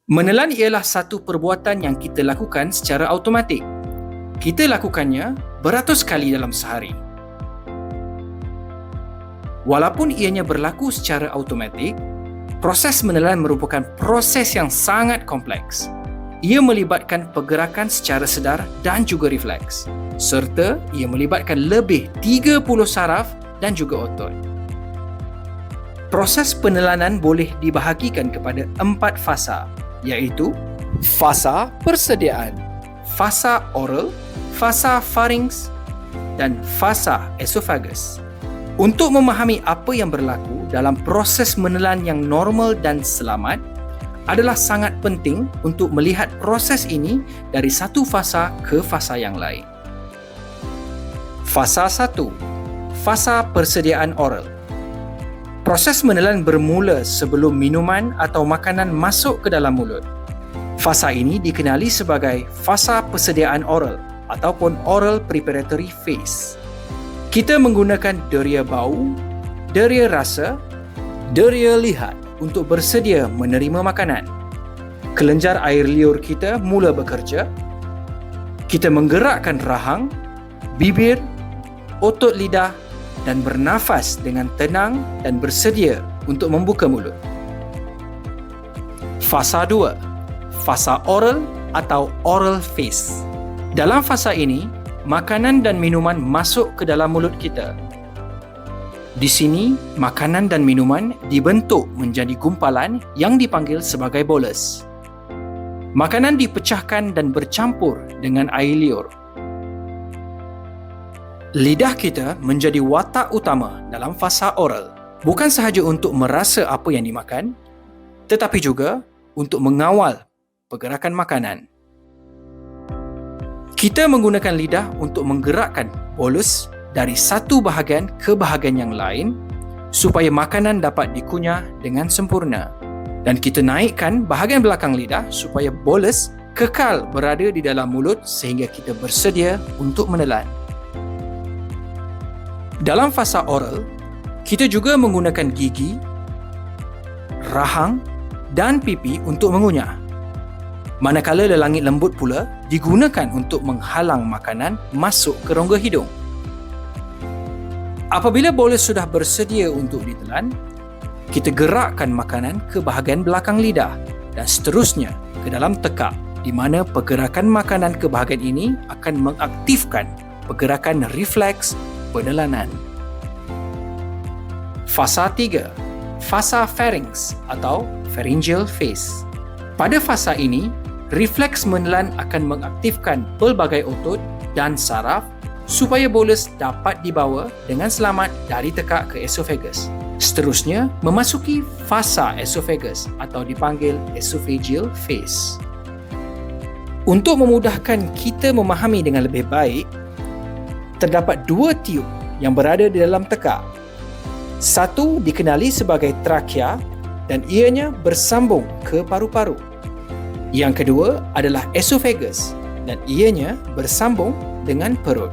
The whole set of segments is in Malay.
Menelan ialah satu perbuatan yang kita lakukan secara automatik. Kita lakukannya beratus kali dalam sehari. Walaupun ianya berlaku secara automatik, proses menelan merupakan proses yang sangat kompleks. Ia melibatkan pergerakan secara sedar dan juga refleks, serta ia melibatkan lebih 30 saraf dan juga otot. Proses penelanan boleh dibahagikan kepada 4 fasa, iaitu fasa persediaan, fasa oral, fasa pharynx dan fasa esophagus. Untuk memahami apa yang berlaku dalam proses menelan yang normal dan selamat, adalah sangat penting untuk melihat proses ini dari satu fasa ke fasa yang lain. Fasa 1. Fasa persediaan oral. Proses menelan bermula sebelum minuman atau makanan masuk ke dalam mulut. Fasa ini dikenali sebagai fasa persediaan oral ataupun oral preparatory phase. Kita menggunakan deria bau, deria rasa, deria lihat untuk bersedia menerima makanan. Kelenjar air liur kita mula bekerja. Kita menggerakkan rahang, bibir, otot lidah dan bernafas dengan tenang dan bersedia untuk membuka mulut. Fasa 2. Fasa oral atau oral phase. Dalam fasa ini, makanan dan minuman masuk ke dalam mulut kita. Di sini, makanan dan minuman dibentuk menjadi gumpalan yang dipanggil sebagai bolus. Makanan dipecahkan dan bercampur dengan air liur. Lidah kita menjadi watak utama dalam fasa oral, bukan sahaja untuk merasa apa yang dimakan, tetapi juga untuk mengawal pergerakan makanan. Kita menggunakan lidah untuk menggerakkan bolus dari satu bahagian ke bahagian yang lain supaya makanan dapat dikunyah dengan sempurna. Dan kita naikkan bahagian belakang lidah supaya bolus kekal berada di dalam mulut sehingga kita bersedia untuk menelan. Dalam fasa oral, kita juga menggunakan gigi, rahang dan pipi untuk mengunyah. Manakala lelangit lembut pula digunakan untuk menghalang makanan masuk ke rongga hidung. Apabila bolus sudah bersedia untuk ditelan, kita gerakkan makanan ke bahagian belakang lidah dan seterusnya ke dalam tekak, di mana pergerakan makanan ke bahagian ini akan mengaktifkan pergerakan refleks penelanan. Fasa 3. Fasa pharynx atau pharyngeal phase. Pada fasa ini, refleks menelan akan mengaktifkan pelbagai otot dan saraf supaya bolus dapat dibawa dengan selamat dari tekak ke esophagus. Seterusnya, memasuki fasa esophagus atau dipanggil esophageal phase. Untuk memudahkan kita memahami dengan lebih baik, terdapat 2 tiub yang berada di dalam tekak. Satu dikenali sebagai trakea dan ianya bersambung ke paru-paru. Yang kedua adalah esophagus dan ianya bersambung dengan perut.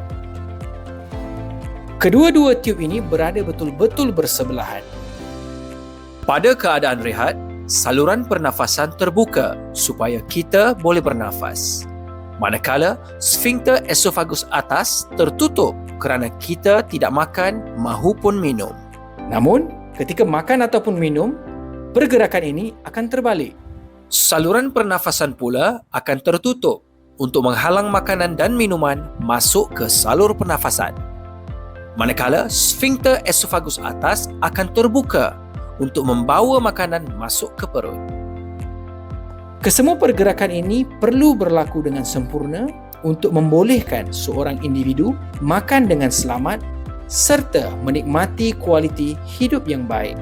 Kedua-dua tiub ini berada betul-betul bersebelahan. Pada keadaan rehat, saluran pernafasan terbuka supaya kita boleh bernafas. Manakala sfinkter esophagus atas tertutup kerana kita tidak makan mahupun minum. Namun, ketika makan ataupun minum, pergerakan ini akan terbalik. Saluran pernafasan pula akan tertutup untuk menghalang makanan dan minuman masuk ke salur pernafasan. Manakala sfinkter esophagus atas akan terbuka untuk membawa makanan masuk ke perut. Kesemua pergerakan ini perlu berlaku dengan sempurna untuk membolehkan seorang individu makan dengan selamat serta menikmati kualiti hidup yang baik.